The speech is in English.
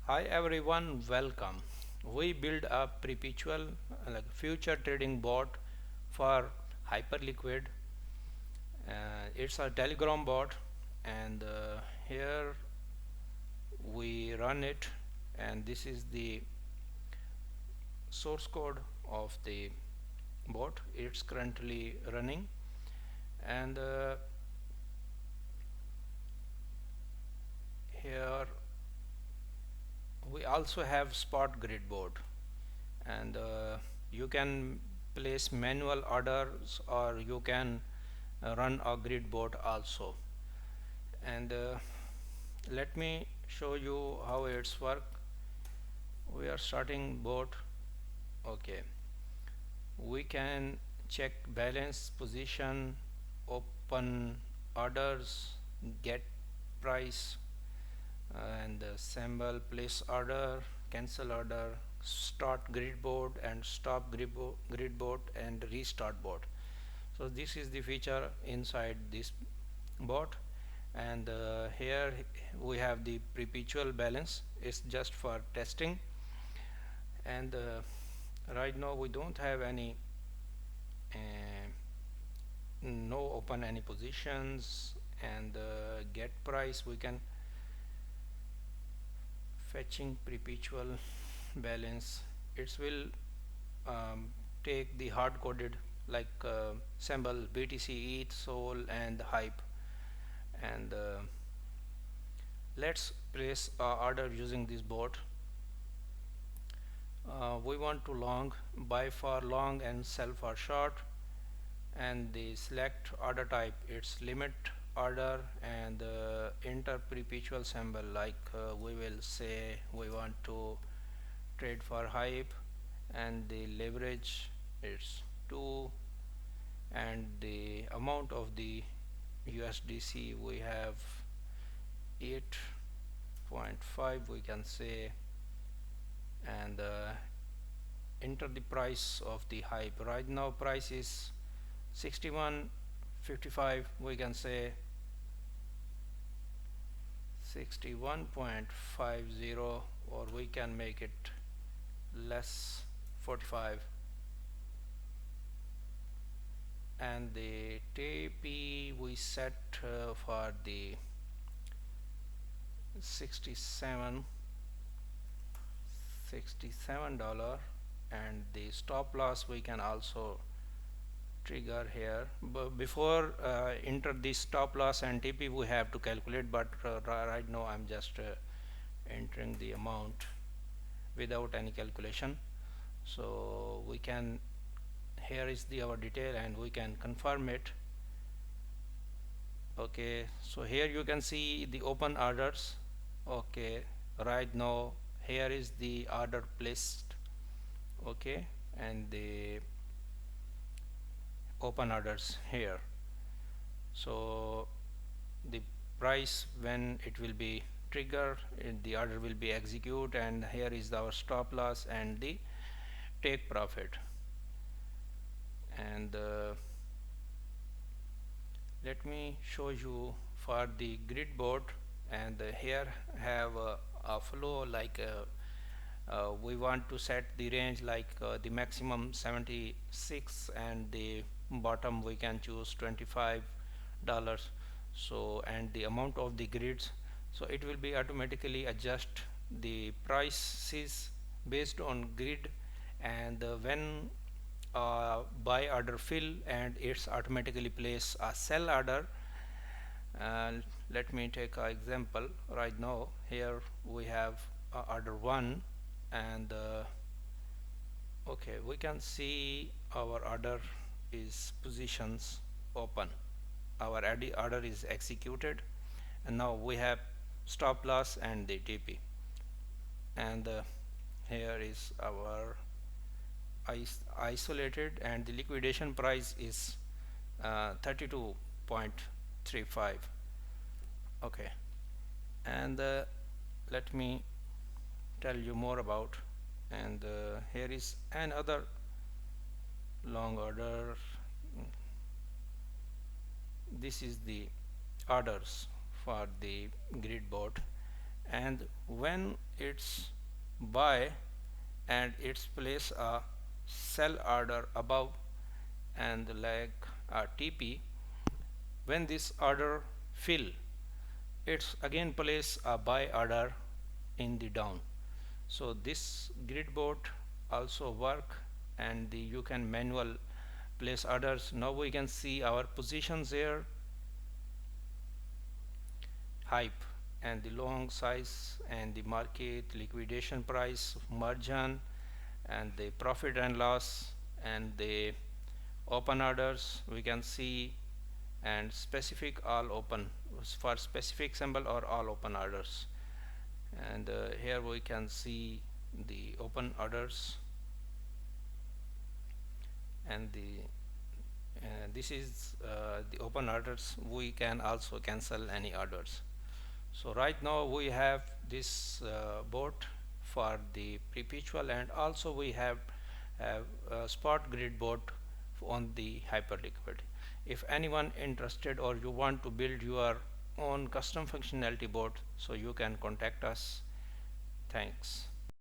Hi everyone, welcome. We build a perpetual future trading bot for Hyperliquid. It's a Telegram bot, and here we run it, and this is the source code of the bot. It's currently running, and here we also have spot grid board, and you can place manual orders or you can run a grid board also. And let me show you how it's work. We are starting board. Okay, we can check balance, position, open orders, get price, and symbol, place order, cancel order, start grid board, and stop grid board, and restart board. So this is the feature inside this bot. And here we have the perpetual balance. It's just for testing, and right now we don't have any uh, no open any positions. And get price, we can fetching perpetual balance. It will um, take the hard coded like symbol, BTC, ETH, Sol, and hype. And let's place order using this bot. We want to long, buy for long and sell for short. And the select order type, it's limit order, and enter perpetual symbol, like we will say we want to trade for hype, and the leverage it's 2, and the amount of the USDC we have 8.5, we can say. And enter the price of the hype. Right now price is 61.55, we can say 61.50, or we can make it less, 45. And the TP we set for the 67 dollar, and the stop loss we can also trigger here. But before enter the stop loss and TP we have to calculate, but right now I'm just entering the amount without any calculation. So we can, here is the our detail, and we can confirm it. Okay, so here you can see the open orders. Okay, right now here is the order placed. Okay, and the open orders here. So the price when it will be trigger, the order will be execute, and here is our stop loss and the take profit. And let me show you for the grid board. And here have a flow, like we want to set the range, like the maximum 76, and the bottom we can choose $25. So, and the amount of the grids, so it will be automatically adjust the prices based on grid. And when buy order fill, and it's automatically place a sell order. And let me take an example. Right now here we have order 1, and okay, we can see our order is positions open, our order is executed, and now we have stop loss and the TP. And here is our isolated, and the liquidation price is 32.35. okay, and let me tell you more about. And here is another long order. This is the orders for the grid board, and when it's buy and it's place a sell order above and like a TP, when this order fill, it's again place a buy order in the down. So this grid board also work, and you can manual place orders. Now we can see our positions here, hype and the long size and the market liquidation price, margin and the profit and loss and the open orders we can see, and specific all open for specific symbol or all open orders. And here we can see the open orders, and this is the open orders. We can also cancel any orders. So right now we have this board for the perpetual, and also we have a spot grid board on the Hyperliquid. If anyone interested or you want to build your own custom functionality board, so you can contact us. Thanks.